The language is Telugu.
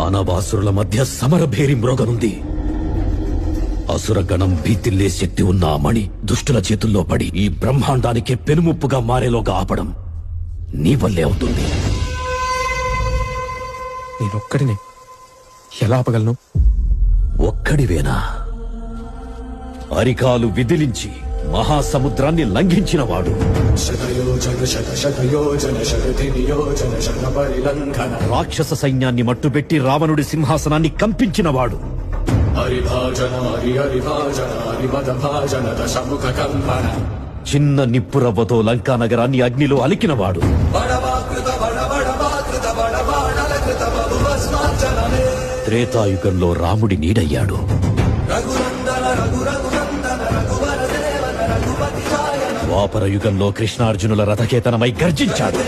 దానవాసురుల మధ్య సమరభేరి మ్రోగనుంది. అసురగణం భీతిల్లే శక్తి ఉన్న ఆ మణి దుష్టుల చేతుల్లో పడి ఈ బ్రహ్మాండానికే పెనుముప్పుగా మారేలోగా ఆపడం నీ వల్లే అవుతుంది. నేనొక్కడినే ఎలా ఆపగలను? ఒక్కడివేనా? అరికాలు విదిలించి మహాసముద్రాన్ని లంఘించినవాడు, రాక్షస సైన్యాన్ని మట్టుబెట్టి రావణుడి సింహాసనాన్ని కంపించినవాడు, చిన్న నిప్పురవ్వతో లంకా నగరాన్ని అగ్నిలో అలికినవాడు, త్రేతాయుగంలో రాముడి నీడయ్యాడు, ద్వాపర యుగంలో కృష్ణార్జునుల రథకేతనమై గర్జించాడు.